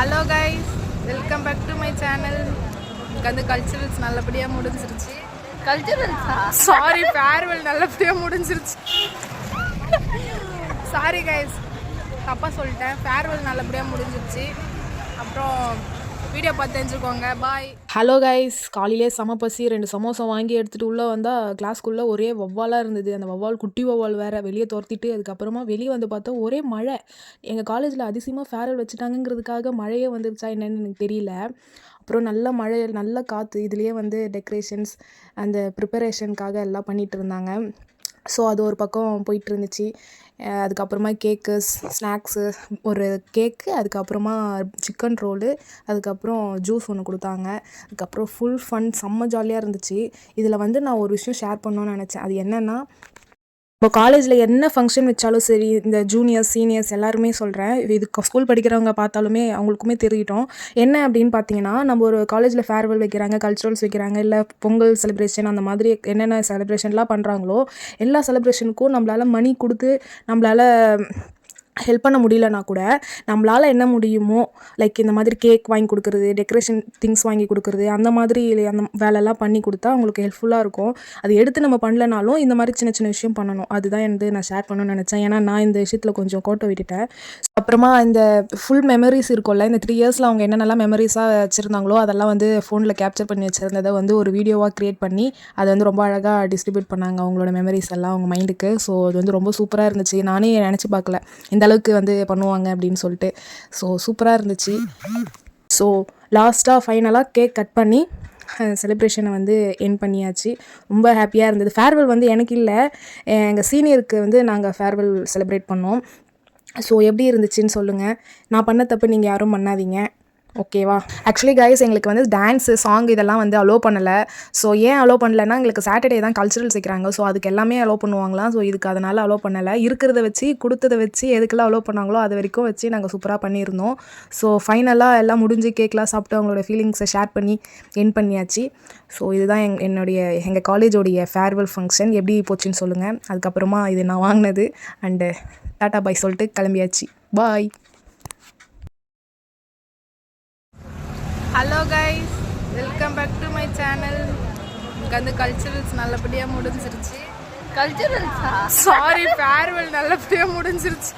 Hello guys, welcome back to my channel. எனக்கு வந்து culturals நல்லபடியாக முடிஞ்சிருச்சு. கல்ச்சுரல்ஸா? சாரி, ஃபேர்வெல் நல்லபடியாக முடிஞ்சிருச்சு. சாரி கைஸ், தப்பாக சொல்லிட்டேன். ஃபேர்வெல் நல்லபடியாக முடிஞ்சிருச்சு. அப்புறம் வீடியோ பார்த்து தெரிஞ்சுக்கோங்க. பாய். ஹலோ கைஸ், காலையிலே செம பசி. 2 சமோசா வாங்கி எடுத்துகிட்டு உள்ளே வந்தால் கிளாஸ்க்குள்ளே ஒரே வவ்வாலாக இருந்தது. அந்த வவ்வால் குட்டி வவ்வால் வேறு வெளியே துரத்திட்டு அதுக்கப்புறமா வெளியே வந்து பார்த்தா ஒரே மழை. எங்கள் காலேஜில் அதிசயமாக ஃபேர்வெல் வச்சுட்டாங்கிறதுக்காக மழையே வந்துருச்சா என்னன்னு எனக்கு தெரியல. அப்புறம் நல்ல மழை, நல்ல காற்று. இதுலேயே வந்து டெக்கரேஷன்ஸ் அந்த ப்ரிப்பரேஷனுக்காக எல்லாம் பண்ணிகிட்டு இருந்தாங்க. ஸோ அது ஒரு பக்கம் போயிட்டு இருந்துச்சு. அதுக்கப்புறமா கேக்கு, ஸ்நாக்ஸு, ஒரு கேக்கு, அதுக்கப்புறமா சிக்கன் ரோலு, அதுக்கப்புறம் ஜூஸ் ஒன்று கொடுத்தாங்க. அதுக்கப்புறம் ஃபுல் ஃபன், செம்ம ஜாலியாக இருந்துச்சு. இதில் வந்து நான் ஒரு விஷயம் ஷேர் பண்ணணும்னு நினச்சேன். அது என்னென்னா, இப்போ காலேஜில் என்ன ஃபங்க்ஷன் வச்சாலும் சரி, இந்த ஜூனியர்ஸ் சீனியர்ஸ் எல்லாருமே சொல்கிறேன், இது ஸ்கூல் படிக்கிறவங்க பார்த்தாலுமே அவங்களுக்குமே தெரியட்டும். என்ன அப்படின்னு பார்த்தீங்கன்னா, நம்ம ஒரு காலேஜில் ஃபேர்வெல் வைக்கிறாங்க, கல்ச்சுரல்ஸ் வைக்கிறாங்க, இல்லை பொங்கல் செலிப்ரேஷன், அந்த மாதிரி என்னென்ன செலிப்ரேஷன்லாம் பண்ணுறாங்களோ எல்லா செலிப்ரேஷனுக்கும் நம்மளால் மணி கொடுத்து நம்மளால் ஹெல்ப் பண்ண முடியலனா கூட நம்மளால் என்ன முடியுமோ, லைக் இந்த மாதிரி கேக் வாங்கி கொடுக்குறது, டெக்கரேஷன் திங்ஸ் வாங்கி கொடுக்குறது, அந்த மாதிரி அந்த வேலைலாம் பண்ணி கொடுத்தா அவங்களுக்கு ஹெல்ப்ஃபுல்லாக இருக்கும். அது எடுத்து நம்ம பண்ணலனாலும் இந்த மாதிரி சின்ன சின்ன விஷயம் பண்ணணும். அதுதான் வந்து நான் ஷேர் பண்ணணும்னு நினச்சேன். ஏன்னா நான் இந்த விஷயத்தில் கொஞ்சம் கோட்டை விட்டுட்டேன். அப்புறமா இந்த ஃபுல் மெமரிஸ் இருக்கும்ல, இந்த 3 இயர்ஸில் அவங்க என்னென்னலாம் மெமரிஸாக வச்சுருந்தாங்களோ அதெல்லாம் வந்து ஃபோனில் கேப்சர் பண்ணி வச்சுருந்ததை வந்து ஒரு வீடியோவாக க்ரியேட் பண்ணி அதை வந்து ரொம்ப அழகாக டிஸ்ட்ரிபியூட் பண்ணாங்க, அவங்களோட மெமரிஸ் எல்லாம் அவங்க மைண்டுக்கு. ஸோ அது வந்து ரொம்ப சூப்பராக இருந்துச்சு. நானே நினச்சி பார்க்கல இந்த அளவுக்கு வந்து பண்ணுவாங்க அப்படின்னு சொல்லிட்டு. ஸோ சூப்பராக இருந்துச்சு. ஸோ லாஸ்ட்டாக ஃபைனலாக கேக் கட் பண்ணி செலிப்ரேஷனை வந்து எண்ட் பண்ணியாச்சு. ரொம்ப ஹாப்பியாக இருந்தது. ஃபேர்வெல் வந்து எனக்கு இல்லை, எங்கள் சீனியருக்கு வந்து நாங்கள் ஃபேர்வெல் செலிப்ரேட் பண்ணோம். ஸோ எப்படி இருந்துச்சுன்னு சொல்லுங்கள். நான் பண்ண தப்பு நீங்கள் யாரும் பண்ணாதீங்க, ஓகேவா? ஆக்சுவலி கைஸ், எங்களுக்கு வந்து டான்ஸு, சாங் இதெல்லாம் வந்து அலோவ் பண்ணலை. ஸோ ஏன் அலோவ் பண்ணலைன்னா, எங்களுக்கு சாட்டர்டே தான் கல்ச்சுரல்ஸ் வைக்கிறாங்க. ஸோ அதுக்கு எல்லாமே அலோவ் பண்ணுவாங்களாம். ஸோ இதுக்கு அதனால் அலோவ் பண்ணலை. இருக்கிறத வச்சு, கொடுத்ததை வச்சு, எதுக்கெல்லாம் அலோவ் பண்ணாங்களோ அது வரைக்கும் வச்சு நாங்கள் சூப்பராக பண்ணியிருந்தோம். ஸோ ஃபைனலாக எல்லாம் முடிஞ்சு கேக்லாம் சாப்பிட்டு அவங்களோட ஃபீலிங்ஸை ஷேர் பண்ணி என் பண்ணியாச்சு. ஸோ இதுதான் எங்கள் காலேஜோடைய ஃபேர்வெல் ஃபங்க்ஷன். எப்படி போச்சுன்னு சொல்லுங்கள். அதுக்கப்புறமா இது நான் வாங்கினது அண்டு டாட்டா பாய் சொல்லிட்டு கிளம்பியாச்சு. Bye. Hello guys, welcome back to my channel. எனக்கு வந்து கல்ச்சுரல்ஸ் நல்லபடியாக முடிஞ்சிருச்சு. கல்ச்சுரல்ஸா? சாரி, ஃபேர்வெல் நல்லபடியாக முடிஞ்சிருச்சு.